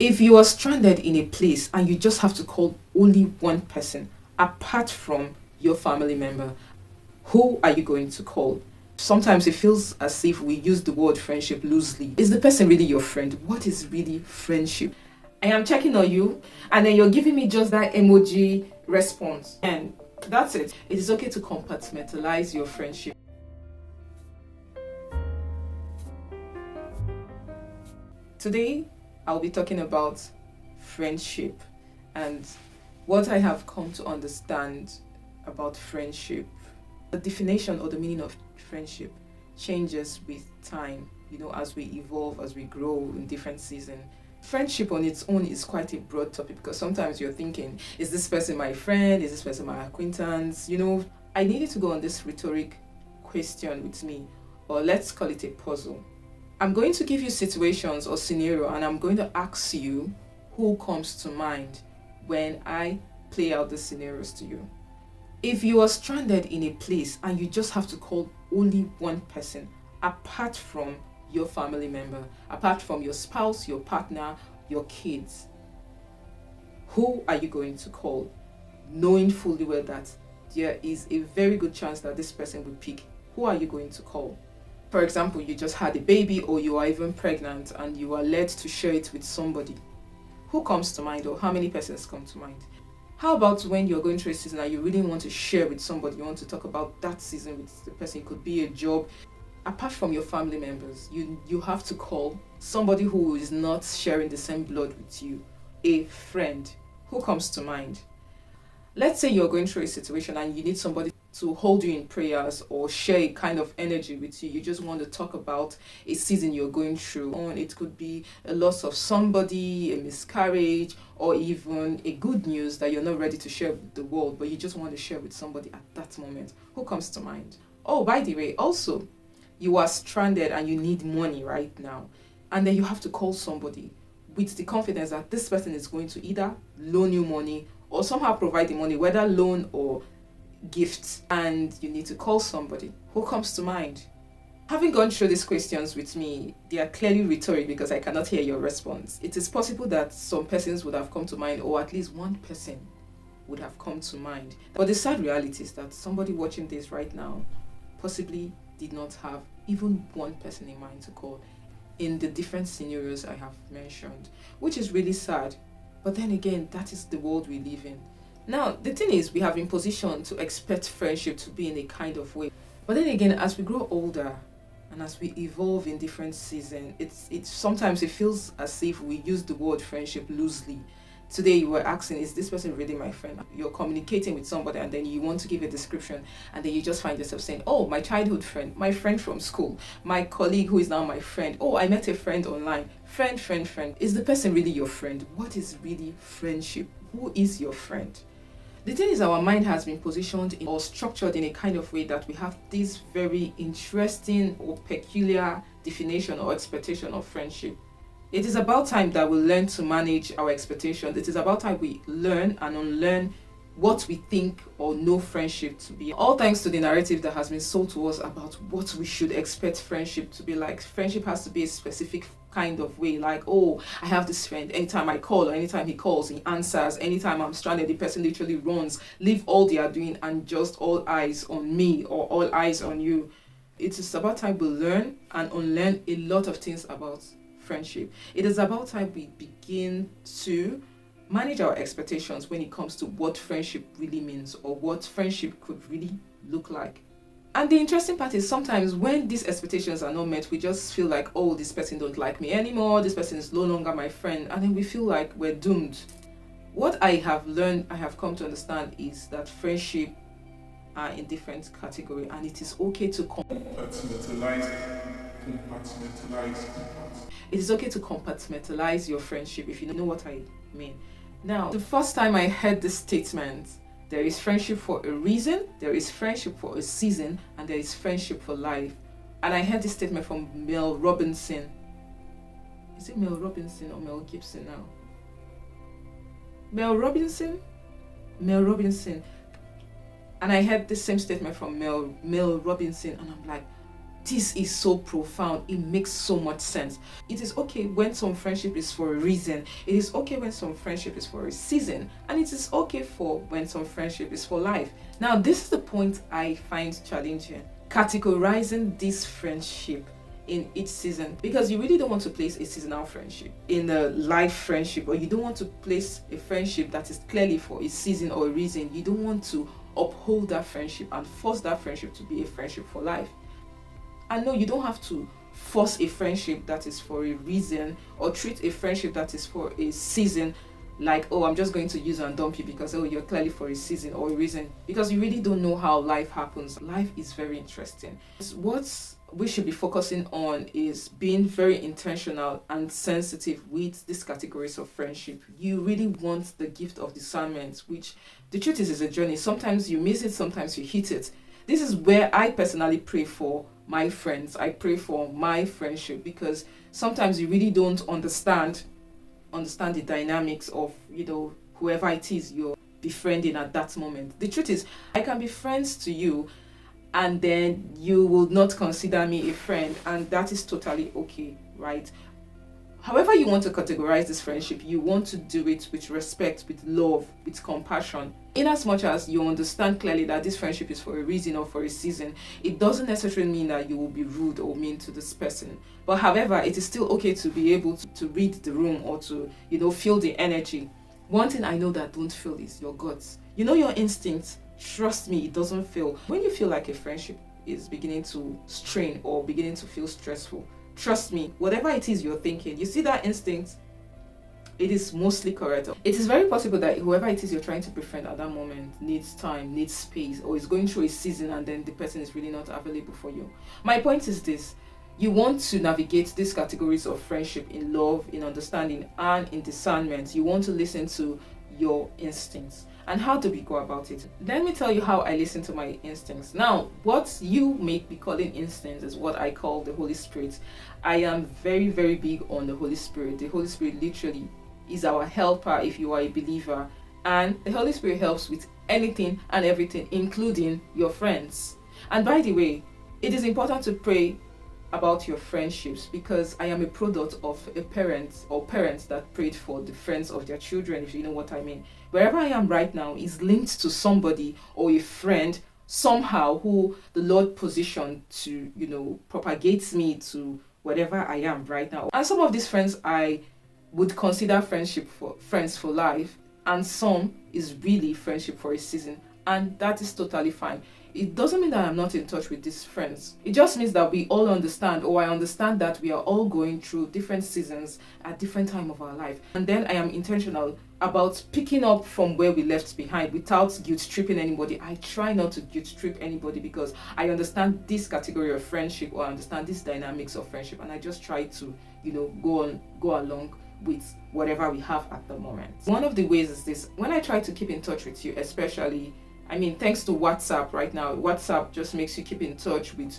If you are stranded in a place and you just have to call only one person apart from your family member, who are you going to call? Sometimes it feels as if we use the word friendship loosely. Is the person really your friend? What is really friendship? I am checking on you, and then you're giving me just that emoji response. And that's it. It is okay to compartmentalize your friendship. Today, I'll be talking about friendship and what I have come to understand about friendship. The definition or the meaning of friendship changes with time, as we evolve, as we grow in different seasons. Friendship on its own is quite a broad topic because sometimes you're thinking, is this person my friend? Is this person my acquaintance? I needed to go on this rhetoric question with me, or let's call it a puzzle. I'm going to give you situations or scenario and I'm going to ask you who comes to mind when I play out the scenarios to you. If you are stranded in a place and you just have to call only one person apart from your family member, apart from your spouse, your partner, your kids, who are you going to call? Knowing fully well that there is a very good chance that this person will pick. Who are you going to call? For example, you just had a baby or you are even pregnant and you are led to share it with somebody. Who comes to mind, or how many persons come to mind? How about when you're going through a season and you really want to share with somebody, you want to talk about that season with the person? It could be a job. Apart from your family members, you have to call somebody who is not sharing the same blood with you, a friend. Who comes to mind? Let's say you're going through a situation and you need somebody to hold you in prayers or share a kind of energy with you. You just want to talk about a season you're going through. It could be a loss of somebody, a miscarriage, or even a good news that you're not ready to share with the world, but you just want to share with somebody at that moment. Who comes to mind? Oh, by the way, also, you are stranded and you need money right now. And then you have to call somebody with the confidence that this person is going to either loan you money or somehow provide the money, whether loan or gifts, and you need to call somebody. Who comes to mind? Having gone through these questions with me, they are clearly rhetoric because I cannot hear your response. It is possible that some persons would have come to mind, or at least one person would have come to mind. But the sad reality is that somebody watching this right now possibly did not have even one person in mind to call in the different scenarios I have mentioned, which is really sad. But then again, that is the world we live in. Now, the thing is, we have been positioned to expect friendship to be in a kind of way. But then again, as we grow older and as we evolve in different seasons, it's sometimes it feels as if we use the word friendship loosely. Today you were asking, is this person really my friend? You're communicating with somebody and then you want to give a description and then you just find yourself saying, oh, my childhood friend, my friend from school, my colleague who is now my friend. Oh, I met a friend online. Friend. Is the person really your friend? What is really friendship? Who is your friend? The thing is, our mind has been positioned or structured in a kind of way that we have this very interesting or peculiar definition or expectation of friendship. It is about time that we learn to manage our expectations. It is about time we learn and unlearn what we think or know friendship to be. All thanks to the narrative that has been sold to us about what we should expect friendship to be like. Friendship has to be a specific kind of way, like, oh, I have this friend, anytime I call or anytime he calls, he answers. Anytime I'm stranded, the person literally runs, leave all they are doing and just all eyes on me or all eyes on you. It is about time we learn and unlearn a lot of things about friendship. It is about time we begin to manage our expectations when it comes to what friendship really means or what friendship could really look like. And the interesting part is sometimes when these expectations are not met, we just feel like, oh, this person don't like me anymore, this person is no longer my friend, and then we feel like we're doomed. What I have learned, I have come to understand is that friendship are in different category and it is okay to compartmentalize. It is okay to compartmentalize your friendship, if you know what I mean. Now, the first time I heard this statement, there is friendship for a reason, there is friendship for a season, and there is friendship for life. And I heard this statement from Mel Robinson. Is it Mel Robinson or Mel Gibson now? Mel Robinson. And I heard the same statement from Mel Robinson, and I'm like, This is so profound. It makes so much sense. It is okay when some friendship is for a reason. It is okay when some friendship is for a season. And it is okay for when some friendship is for life. Now, this is the point I find challenging. Categorizing this friendship in each season, because you really don't want to place a seasonal friendship in a life friendship, or you don't want to place a friendship that is clearly for a season or a reason. You don't want to uphold that friendship and force that friendship to be a friendship for life. And no, you don't have to force a friendship that is for a reason, or treat a friendship that is for a season like, oh, I'm just going to use and dump you because, oh, you're clearly for a season or a reason, because you really don't know how life happens. Life is very interesting. What we should be focusing on is being very intentional and sensitive with these categories of friendship. You really want the gift of discernment, which the truth is a journey. Sometimes you miss it, sometimes you hit it. This is where I personally pray for my friends. I pray for my friendship, because sometimes you really don't understand the dynamics of, whoever it is you're befriending at that moment. The truth is, I can be friends to you and then you will not consider me a friend, and that is totally okay, right? However you want to categorize this friendship, you want to do it with respect, with love, with compassion. In as much as you understand clearly that this friendship is for a reason or for a season, it doesn't necessarily mean that you will be rude or mean to this person. But however, it is still okay to be able to read the room, or to, feel the energy. One thing I know that don't fail is your guts. Your instincts. Trust me, it doesn't fail. When you feel like a friendship is beginning to strain or beginning to feel stressful, trust me, whatever it is you're thinking, you see that instinct, it is mostly correct. It is very possible that whoever it is you're trying to befriend at that moment needs time, needs space, or is going through a season and then the person is really not available for you. My point is this: you want to navigate these categories of friendship in love, in understanding, and in discernment. You want to listen to your instincts. And how do we go about it? Let me tell you how I listen to my instincts. Now, what you may be calling instincts is what I call the Holy Spirit. I am very, very big on the Holy Spirit. The Holy Spirit literally is our helper if you are a believer. And the Holy Spirit helps with anything and everything, including your friends. And by the way, it is important to pray about your friendships, because I am a product of a parent or parents that prayed for the friends of their children, if you know what I mean. Wherever I am right now is linked to somebody or a friend somehow who the Lord positioned to, propagate me to whatever I am right now. And some of these friends I would consider friends for life, and some is really friendship for a season, and that is totally fine. It doesn't mean that I'm not in touch with these friends. It just means that we all understand, or I understand that we are all going through different seasons at different time of our life. And then I am intentional about picking up from where we left behind without guilt tripping anybody. I try not to guilt trip anybody, because I understand this category of friendship, or I understand these dynamics of friendship, and I just try to, go along with whatever we have at the moment. One of the ways is this: when I try to keep in touch with you, especially, thanks to WhatsApp right now. WhatsApp just makes you keep in touch with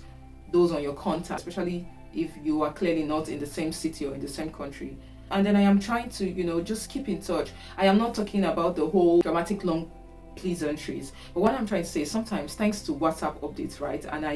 those on your contact, especially if you are clearly not in the same city or in the same country. And then I am trying to, just keep in touch. I am not talking about the whole dramatic long pleasantries. But what I'm trying to say is, sometimes thanks to WhatsApp updates, right? And I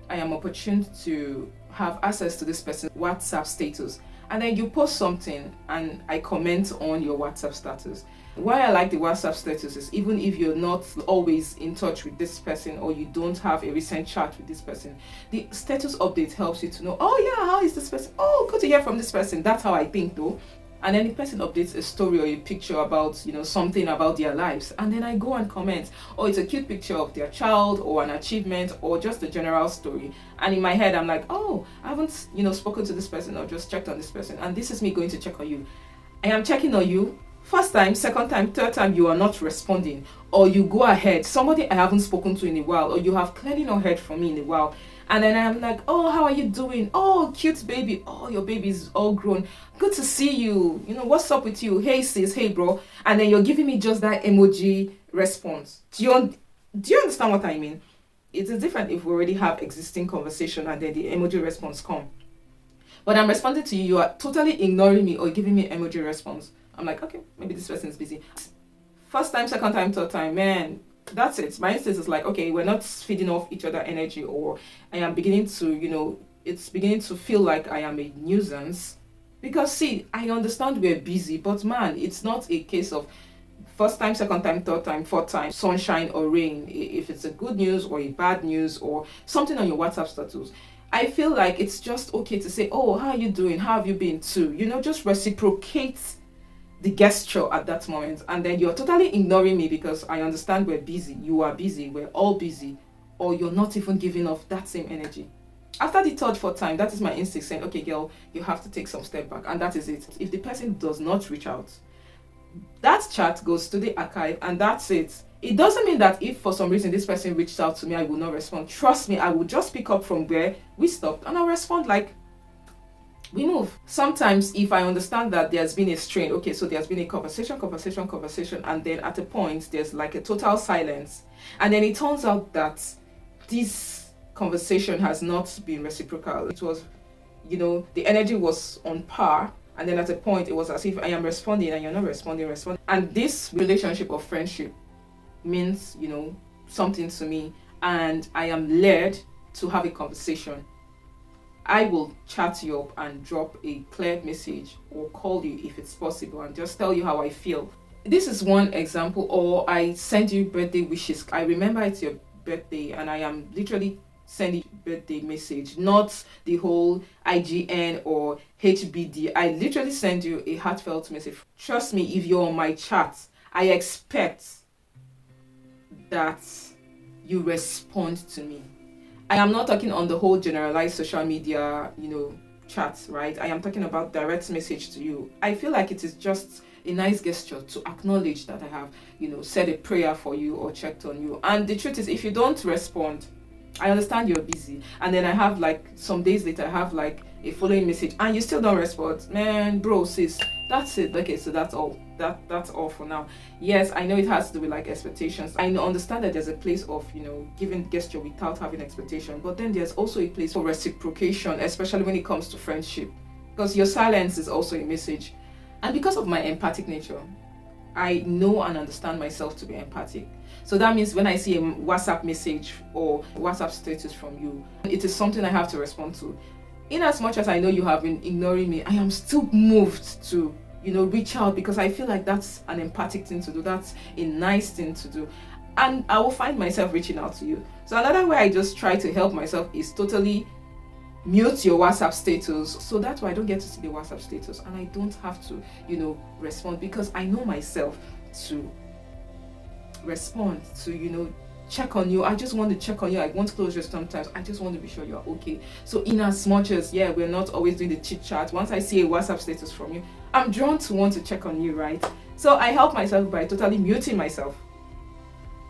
am opportune to have access to this person's WhatsApp status. And then you post something and I comment on your WhatsApp status. Why I like the WhatsApp status is, even if you're not always in touch with this person, or you don't have a recent chat with this person, the status update helps you to know, oh yeah, how is this person? Oh, good to hear from this person. That's how I think though. And then the person updates a story or a picture about, something about their lives. And then I go and comment, oh, it's a cute picture of their child or an achievement or just a general story. And in my head, I'm like, oh, I haven't, spoken to this person or just checked on this person. And this is me going to check on you. I am checking on you. First time, second time, third time, you are not responding, or you go ahead, somebody I haven't spoken to in a while, or you have clearly not heard from me in a while, and then I'm like, oh, how are you doing? Oh, cute baby. Oh, your baby's all grown. Good to see you. What's up with you? Hey sis, hey bro. And then you're giving me just that emoji response. Do you understand what I mean? It is different if we already have existing conversation and then the emoji response come. But I'm responding to you, you are totally ignoring me or giving me emoji response. I'm like, okay, maybe this person is busy. First time, second time, third time, man, That's it. My instinct is like, okay, we're not feeding off each other energy, or I am beginning to, it's beginning to feel like I am a nuisance. Because see, I understand we're busy, but man, it's not a case of first time, second time, third time, fourth time, sunshine or rain. If it's a good news or a bad news or something on your WhatsApp status, I feel like it's just okay to say, oh, how are you doing? How have you been too? Just reciprocate the gesture at that moment. And then you're totally ignoring me because I understand we're busy. You are busy. We're all busy. Or you're not even giving off that same energy. After the third, fourth time, that is my instinct saying, okay, girl, you have to take some step back. And that is it. If the person does not reach out, that chat goes to the archive and that's it. It doesn't mean that if for some reason this person reached out to me, I will not respond. Trust me, I will just pick up from where we stopped and I'll respond like we move. Sometimes if I understand that there's been a strain, okay, so there's been a conversation, and then at a point there's like a total silence. And then it turns out that this conversation has not been reciprocal. It was, the energy was on par. And then at a point, it was as if I am responding and you're not responding. And this relationship of friendship means, something to me. And I am led to have a conversation. I will chat you up and drop a clear message or call you if it's possible and just tell you how I feel. This is one example. Or I send you birthday wishes. I remember it's your birthday and I am literally sending birthday message, not the whole IGN or HBD. I literally send you a heartfelt message. Trust me, if you're on my chat, I expect that you respond to me. I am not talking on the whole generalized social media, chats, right? I am talking about direct message to you. I feel like it is just a nice gesture to acknowledge that I have, said a prayer for you or checked on you. And the truth is, if you don't respond, I understand you're busy. And then I have like some days later, I have like a following message and you still don't respond. Man, bro, sis, that's it. Okay, so that's all. That's all for now. Yes, I know it has to do with like expectations. I understand that there's a place of, giving gesture without having expectation. But then there's also a place for reciprocation, especially when it comes to friendship. Because your silence is also a message. And because of my empathic nature, I know and understand myself to be empathic. So that means when I see a WhatsApp message or WhatsApp status from you, it is something I have to respond to. In as much as I know you have been ignoring me, I am still moved to, reach out because I feel like that's an empathic thing to do. That's a nice thing to do. And I will find myself reaching out to you. So another way I just try to help myself is totally mute your WhatsApp status. So that's why I don't get to see the WhatsApp status and I don't have to, respond because I know myself to respond to, check on you. I just want to check on you. I want closure sometimes. I just want to be sure you're okay. So in as much as, we're not always doing the chit chat, once I see a WhatsApp status from you, I'm drawn to want to check on you, right? So I help myself by totally muting myself.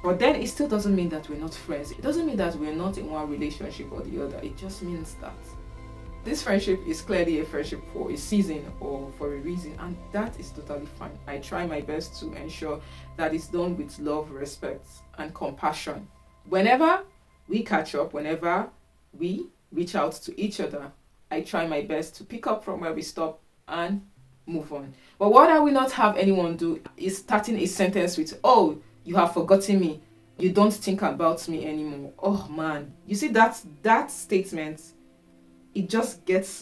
But then it still doesn't mean that we're not friends. It doesn't mean that we're not in one relationship or the other. It just means that this friendship is clearly a friendship for a season or for a reason, and that is totally fine. I try my best to ensure that it's done with love, respect, and compassion. Whenever we catch up, whenever we reach out to each other, I try my best to pick up from where we stop and move on. But what I will not have anyone do is starting a sentence with, oh, you have forgotten me. You don't think about me anymore. Oh man, you see that statement, it just gets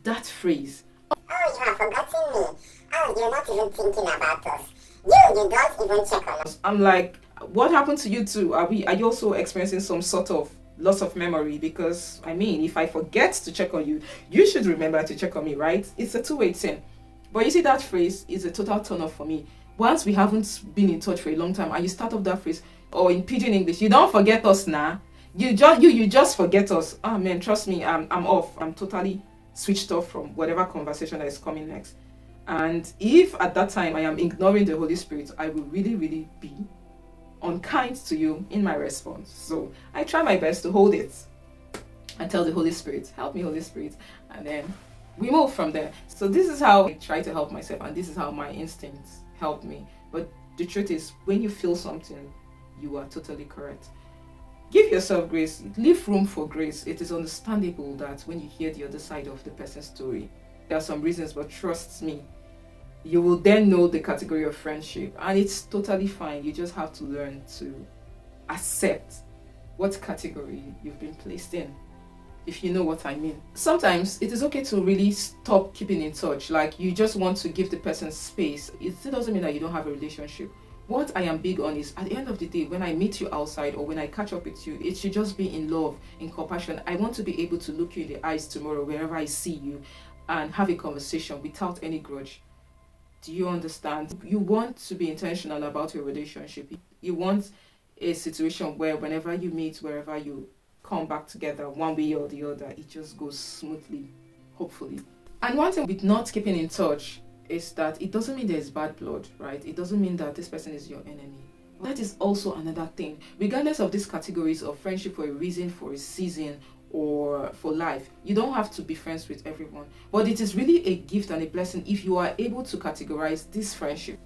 that phrase. Oh, you have forgotten me. Oh, you're not even thinking about us. You don't even check on us. I'm like, what happened to you too? Are you also experiencing some sort of loss of memory? Because if I forget to check on you, you should remember to check on me, right? It's a two-way thing. But you see, that phrase is a total turn off for me. Once we haven't been in touch for a long time and you start off that phrase, or in pidgin English, you don't forget us now. You just forget us. Oh man, trust me, I'm off. I'm totally switched off from whatever conversation that is coming next. And if at that time I am ignoring the Holy Spirit, I will really, really be unkind to you in my response. So I try my best to hold it and tell the Holy Spirit, help me, Holy Spirit, and then we move from there. So this is how I try to help myself, and this is how my instincts help me. But the truth is, when you feel something, you are totally correct. Give yourself grace. Leave room for grace. It is understandable that when you hear the other side of the person's story, there are some reasons, but trust me, you will then know the category of friendship, and it's totally fine. You just have to learn to accept what category you've been placed in, if you know what I mean. Sometimes it is okay to really stop keeping in touch. Like, you just want to give the person space. It still doesn't mean that you don't have a relationship. What I am big on is, at the end of the day, when I meet you outside or when I catch up with you, it should just be in love, in compassion. I want to be able to look you in the eyes tomorrow wherever I see you and have a conversation without any grudge. Do you understand? You want to be intentional about your relationship. You want a situation where whenever you meet, wherever you come back together, one way or the other, it just goes smoothly, hopefully. And one thing with not keeping in touch is that it doesn't mean there's bad blood, right? It doesn't mean that this person is your enemy. That is also another thing. Regardless of these categories of friendship for a reason, for a season, or for life, you don't have to be friends with everyone. But it is really a gift and a blessing if you are able to categorize this friendship.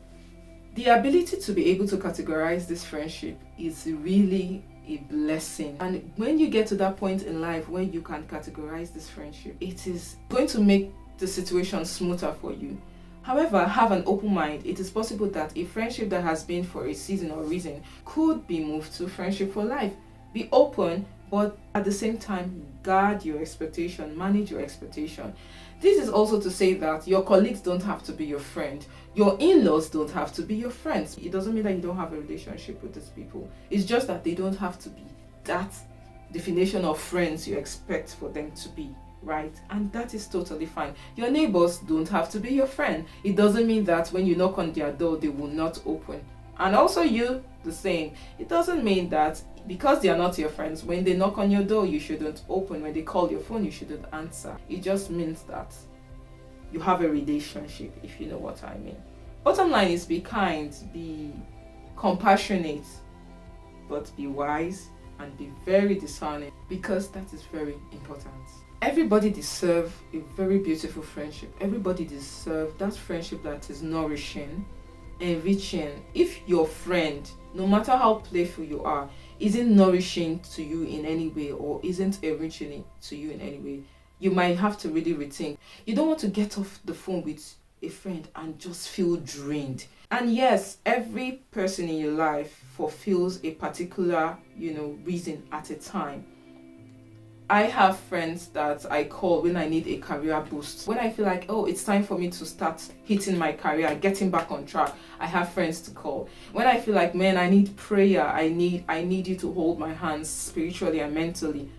The ability to be able to categorize this friendship is really a blessing. And when you get to that point in life where you can categorize this friendship, it is going to make the situation smoother for you. However, have an open mind. It is possible that a friendship that has been for a season or reason could be moved to friendship for life. Be open, but at the same time, guard your expectation, manage your expectation. This is also to say that your colleagues don't have to be your friend. Your in-laws don't have to be your friends. It doesn't mean that you don't have a relationship with these people. It's just that they don't have to be that definition of friends you expect for them to be, right? And that is totally fine. Your neighbors don't have to be your friend. It doesn't mean that when you knock on their door, they will not open. And also you, the same. It doesn't mean that because they are not your friends, when they knock on your door, you shouldn't open. When they call your phone, you shouldn't answer. It just means that you have a relationship, if you know what I mean. Bottom line is, be kind, be compassionate, but be wise and be very discerning, because that is very important. Everybody deserves a very beautiful friendship. Everybody deserves that friendship that is nourishing, enriching. If your friend, no matter how playful you are, isn't nourishing to you in any way or isn't enriching to you in any way, you might have to really rethink. You don't want to get off the phone with a friend and just feel drained. And yes, every person in your life fulfills a particular, reason at a time. I have friends that I call when I need a career boost. When I feel like, it's time for me to start hitting my career, getting back on track, I have friends to call. When I feel like, man, I need prayer, I need you to hold my hands spiritually and mentally.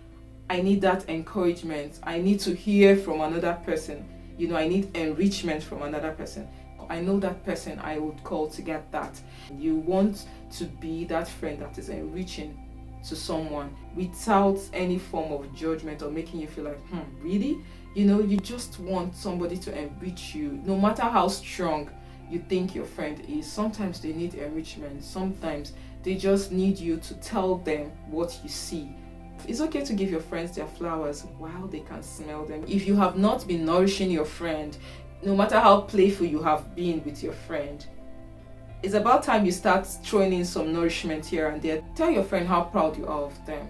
I need that encouragement. I need to hear from another person. I need enrichment from another person. I know that person I would call to get that. You want to be that friend that is enriching to someone without any form of judgment or making you feel like, really? You just want somebody to enrich you. No matter how strong you think your friend is, sometimes they need enrichment. Sometimes they just need you to tell them what you see. It's okay to give your friends their flowers while they can smell them. If you have not been nourishing your friend, no matter how playful you have been with your friend, it's about time you start throwing in some nourishment here and there. Tell your friend how proud you are of them.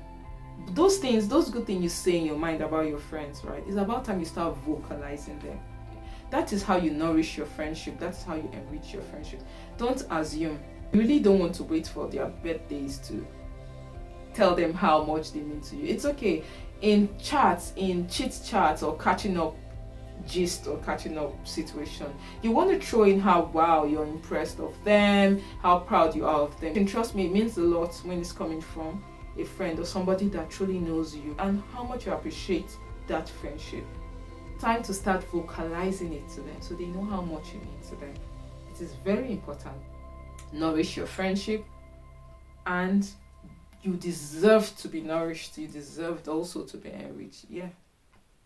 Those good things you say in your mind about your friends, right? It's about time you start vocalizing them. That is how you nourish your friendship. That's how you enrich your friendship. Don't assume. You really don't want to wait for their birthdays to tell them how much they mean to you. It's okay. In chats, in chit chats or catching up gist or catching up situation, you want to throw in how you're impressed of them, how proud you are of them. And trust me, it means a lot when it's coming from a friend or somebody that truly knows you and how much you appreciate that friendship. Time to start vocalizing it to them so they know how much you mean to them. It is very important. Nourish your friendship, and you deserve to be nourished. You deserve also to be enriched. Yeah.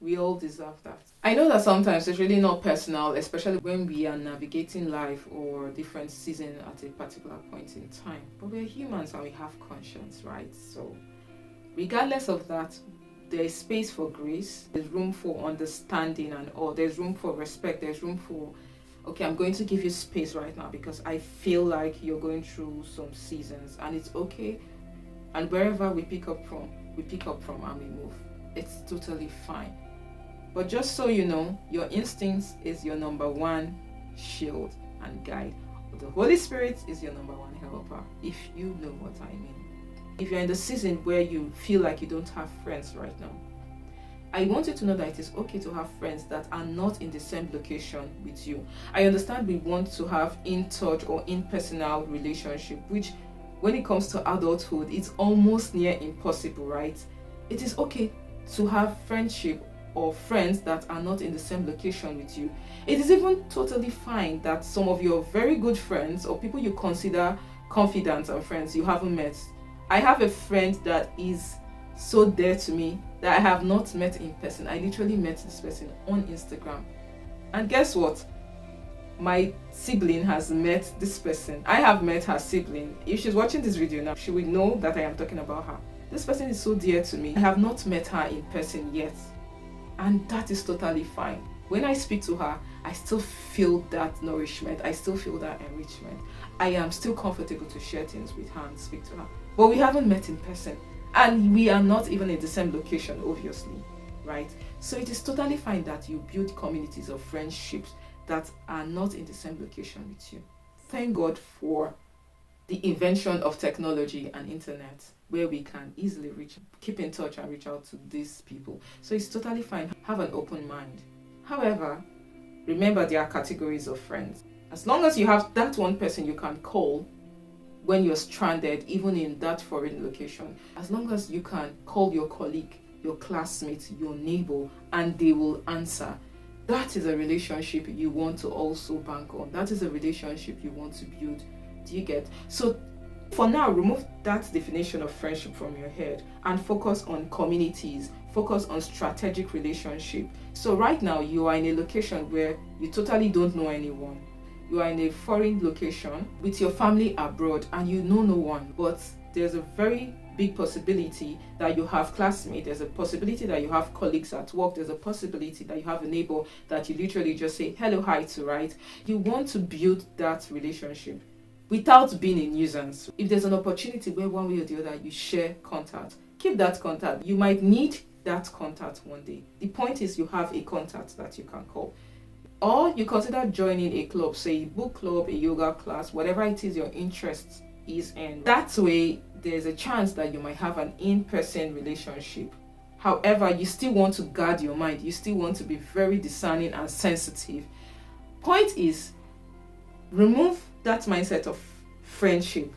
We all deserve that. I know that sometimes it's really not personal, especially when we are navigating life or different season at a particular point in time. But we're humans and we have conscience, right? So regardless of that, there is space for grace. There's room for understanding and all. There's room for respect. There's room for, okay, I'm going to give you space right now because I feel like you're going through some seasons, and it's okay. And wherever we pick up from and we move. It's totally fine. But just so you know, your instincts is your number one shield and guide. The Holy Spirit is your number one helper, if you know what I mean. If you're in the season where you feel like you don't have friends right now, I want you to know that it is okay to have friends that are not in the same location with you. I understand we want to have in-touch or in-personal relationship, which when it comes to adulthood, it's almost near impossible, right? It is okay to have friendship or friends that are not in the same location with you. It is even totally fine that some of your very good friends or people you consider confidants and friends you haven't met. I have a friend that is so dear to me that I have not met in person. I literally met this person on Instagram. And guess what? My sibling has met this person. I have met her sibling. If she's watching this video now, she will know that I am talking about her. This person is so dear to me. I have not met her in person yet. And that is totally fine. When I speak to her, I still feel that nourishment. I still feel that enrichment. I am still comfortable to share things with her and speak to her. But we haven't met in person. And we are not even in the same location, obviously, right? So it is totally fine that you build communities of friendships that are not in the same location with you. Thank God for the invention of technology and internet, where we can easily keep in touch and reach out to these people. So it's totally fine. Have an open mind. However, remember there are categories of friends. As long as you have that one person you can call when you're stranded, even in that foreign location, as long as you can call your colleague, your classmate, your neighbor, and they will answer, that is a relationship you want to also bank on. That is a relationship you want to build. Do you get? So for now, remove that definition of friendship from your head and focus on communities, focus on strategic relationship. So right now you are in a location where you totally don't know anyone. You are in a foreign location with your family abroad and you know no one, but there's a very big possibility that you have classmates, there's a possibility that you have colleagues at work, there's a possibility that you have a neighbor that you literally just say hello, hi to, right? You want to build that relationship without being a nuisance. If there's an opportunity where one way or the other you share contact, keep that contact. You might need that contact one day. The point is you have a contact that you can call. Or you consider joining a club, say a book club, a yoga class, whatever it is your interest is in. That way, there's a chance that you might have an in-person relationship. However, you still want to guard your mind. You still want to be very discerning and sensitive. Point is, remove that mindset of friendship.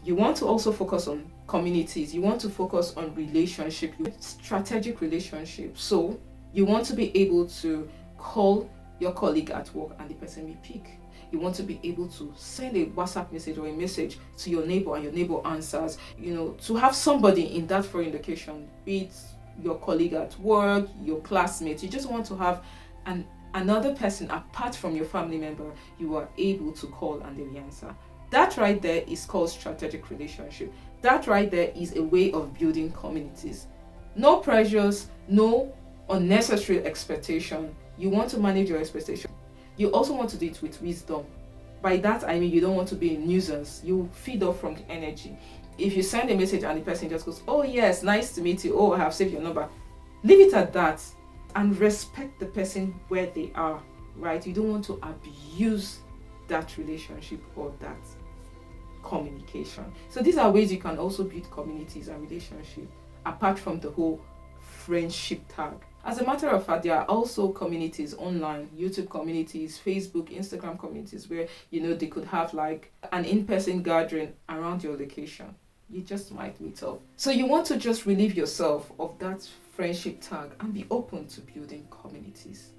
You want to also focus on communities. You want to focus on relationship, strategic relationships. So you want to be able to call your colleague at work and the person will pick. You want to be able to send a WhatsApp message or a message to your neighbor and your neighbor answers. To have somebody in that foreign location, be it your colleague at work, your classmates. You just want to have another person apart from your family member you are able to call and they will answer. That right there is called strategic relationship. That right there is a way of building communities. No pressures, no unnecessary expectation. You want to manage your expectation. You also want to do it with wisdom. By that I mean you don't want to be a nuisance. You feed off from the energy. If you send a message and the person just goes, oh yes, nice to meet you, oh I have saved your number, leave it at that and respect the person where they are, right? You don't want to abuse that relationship or that communication. So these are ways you can also build communities and relationships apart from the whole friendship tag. As a matter of fact, there are also communities online, YouTube communities, Facebook, Instagram communities where they could have like an in-person gathering around your location. You just might meet up. So you want to just relieve yourself of that friendship tag and be open to building communities.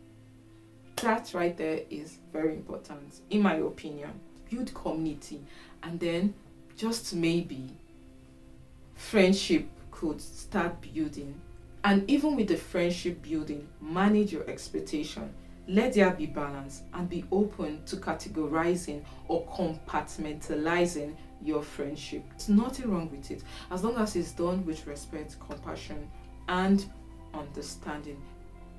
That right there is very important, in my opinion. Build community, and then just maybe friendship could start building. And even with the friendship building, manage your expectation. Let there be balance and be open to categorizing or compartmentalizing your friendship. There's nothing wrong with it as long as it's done with respect, compassion, and understanding.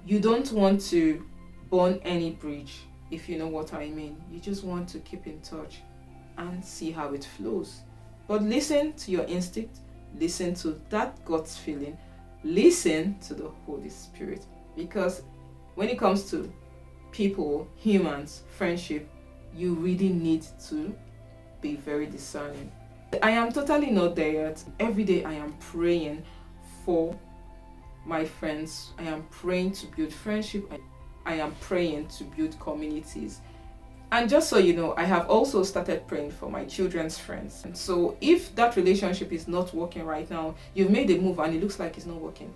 You don't want to burn any bridge, if you know what I mean. You just want to keep in touch and see how it flows. But listen to your instinct, listen to that gut feeling, listen to the Holy Spirit. Because when it comes to people, humans, friendship, you really need to be very discerning. I am totally not there yet. Every day I am praying for my friends. I am praying to build friendship. I am praying to build communities. And just so you know, I have also started praying for my children's friends. And so if that relationship is not working right now, you've made a move and it looks like it's not working,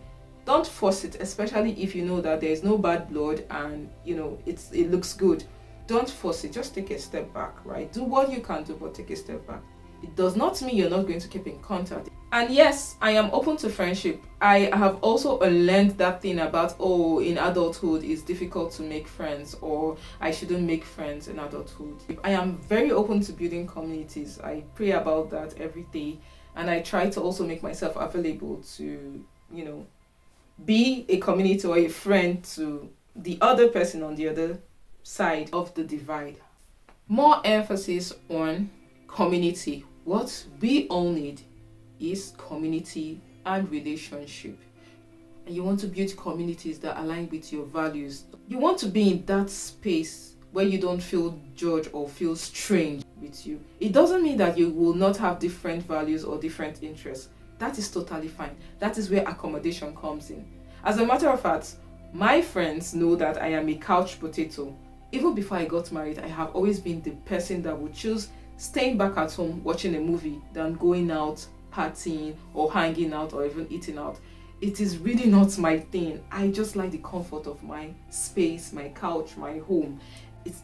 don't force it, especially if you know that there is no bad blood and it looks good. Don't force it. Just take a step back, right? Do what you can do, but take a step back. It does not mean you're not going to keep in contact. And yes, I am open to friendship. I have also learned that thing about, in adulthood it's difficult to make friends, or I shouldn't make friends in adulthood. I am very open to building communities. I pray about that every day, and I try to also make myself available to, be a community or a friend to the other person on the other side of the divide. More emphasis on community. What we all need is community and relationship. And you want to build communities that align with your values. You want to be in that space where you don't feel judged or feel strange with you. It doesn't mean that you will not have different values or different interests. That is totally fine. That is where accommodation comes in. As a matter of fact, my friends know that I am a couch potato. Even before I got married, I have always been the person that would choose staying back at home watching a movie than going out partying or hanging out or even eating out. It is really not my thing. I just like the comfort of my space, my couch, my home. It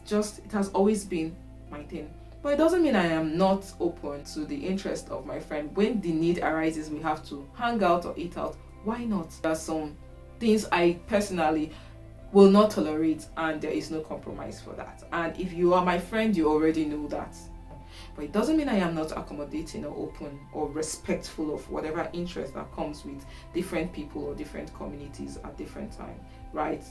has always been my thing. But it doesn't mean I am not open to the interest of my friend. When the need arises, we have to hang out or eat out. Why not? There are some things I personally will not tolerate, and there is no compromise for that. And if you are my friend, you already know that. But it doesn't mean I am not accommodating or open or respectful of whatever interest that comes with different people or different communities at different times, right?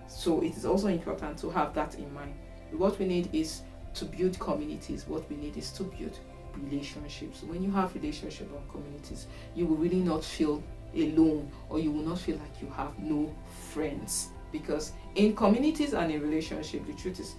So it is also important to have that in mind. What we need is to build communities. What we need is to build relationships. When you have relationships or communities, you will really not feel alone, or you will not feel like you have no friends. Because in communities and in relationship, the truth is,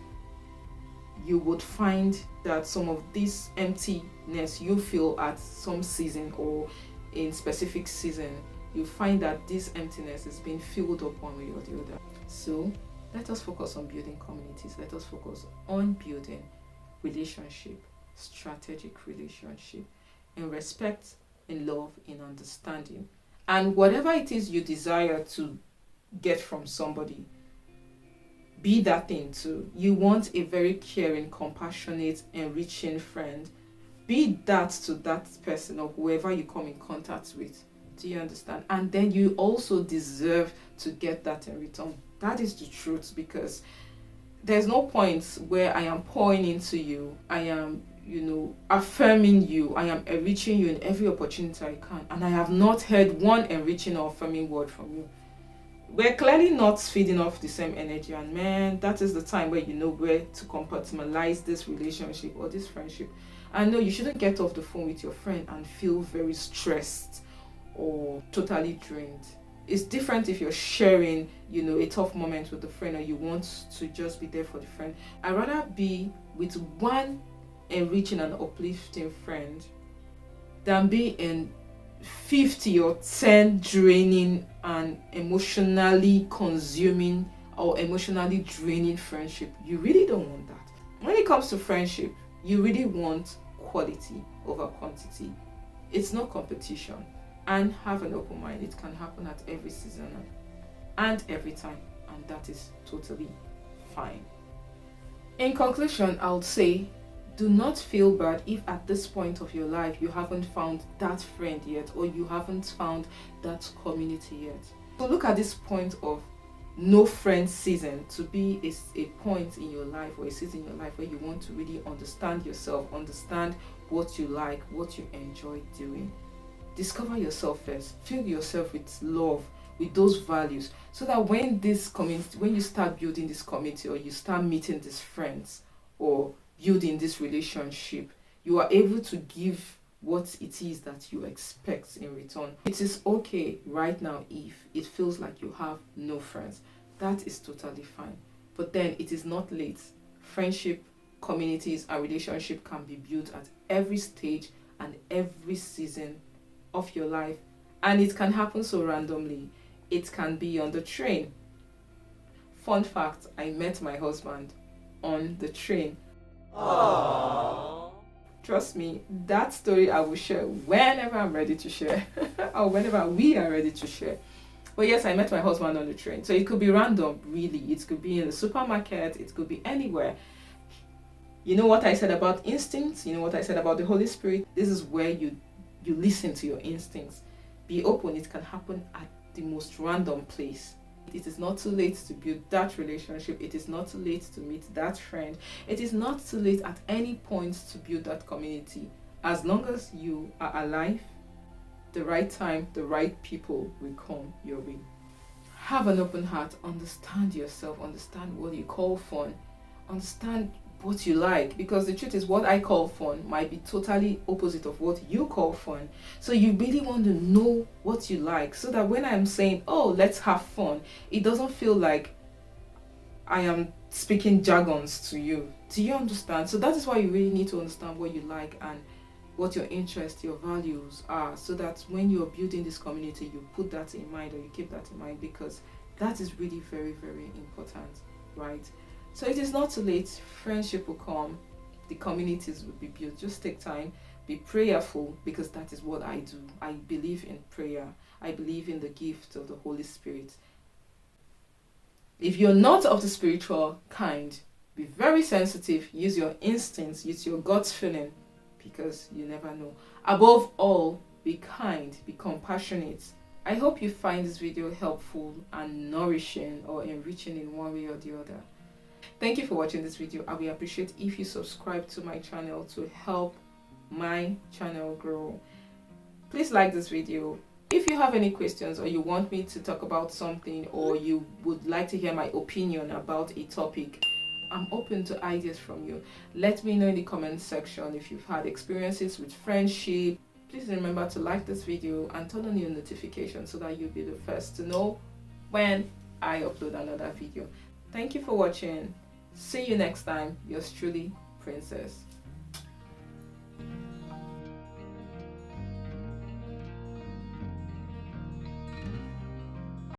you would find that some of this emptiness you feel at some season or in specific season, you find that this emptiness is being filled up one way or the other. So let us focus on building communities. Let us focus on building relationship, strategic relationship, in respect, in love, in understanding. And whatever it is you desire to get from somebody, be that thing too. You want a very caring, compassionate, enriching friend. Be that to that person or whoever you come in contact with. Do you understand? And then you also deserve to get that in return. That is the truth, because there's no point where I am pouring into you. I am, affirming you. I am enriching you in every opportunity I can. And I have not heard one enriching or affirming word from you. We're clearly not feeding off the same energy, and man, that is the time where you know where to compartmentalize this relationship or this friendship. And no, you shouldn't get off the phone with your friend and feel very stressed or totally drained. It's different if you're sharing, a tough moment with a friend, or you want to just be there for the friend. I'd rather be with one enriching and uplifting friend than be in 50 or 10 draining and emotionally consuming or emotionally draining friendship. You really don't want that. When it comes to friendship, you really want quality over quantity. It's not competition. And have an open mind. It can happen at every season and every time, and that is totally fine. In conclusion, I would say, do not feel bad if at this point of your life you haven't found that friend yet, or you haven't found that community yet. So look at this point of no friend season to be a point in your life, or a season in your life where you want to really understand yourself, understand what you like, what you enjoy doing. Discover yourself first. Fill yourself with love, with those values, so that when you start building this community, or you start meeting these friends, or building this relationship, you are able to give what it is that you expect in return. It is okay right now if it feels like you have no friends. That is totally fine. But then it is not late. Friendship, communities, and relationship can be built at every stage and every season of your life. And it can happen so randomly. It can be on the train. Fun fact, I met my husband on the train. Aww. Trust me, that story I will share whenever I'm ready to share or whenever we are ready to share. But yes, I met my husband on the train. So it could be random, really. It could be in the supermarket. It could be anywhere. You know what I said about instincts? You know what I said about the Holy Spirit? This is where you listen to your instincts. Be open. It can happen at the most random place. It is not too late to build that relationship. It is not too late to meet that friend. It is not too late at any point to build that community. As long as you are alive, the right time, the right people will come your way. Have an open heart. Understand yourself. Understand what you call fun. Understand what you like, because the truth is what I call fun might be totally opposite of what you call fun. So you really want to know what you like, so that when I'm saying, oh, let's have fun, it doesn't feel like I am speaking jargons to you. Do you understand? So that is why you really need to understand what you like and what your interests, your values are, so that when you're building this community, you put that in mind, or you keep that in mind, because that is really very, very important, right? So it is not too late. Friendship will come. The communities will be built. Just take time. Be prayerful, because that is what I do. I believe in prayer. I believe in the gift of the Holy Spirit. If you're not of the spiritual kind, be very sensitive. Use your instincts. Use your gut feeling, because you never know. Above all, be kind. Be compassionate. I hope you find this video helpful and nourishing or enriching in one way or the other. Thank you for watching this video. I will appreciate if you subscribe to my channel to help my channel grow. Please like this video. If you have any questions, or you want me to talk about something, or you would like to hear my opinion about a topic, I'm open to ideas from you. Let me know in the comment section if you've had experiences with friendship. Please remember to like this video and turn on your notifications so that you'll be the first to know when I upload another video. Thank you for watching. See you next time. Yours truly, Princess.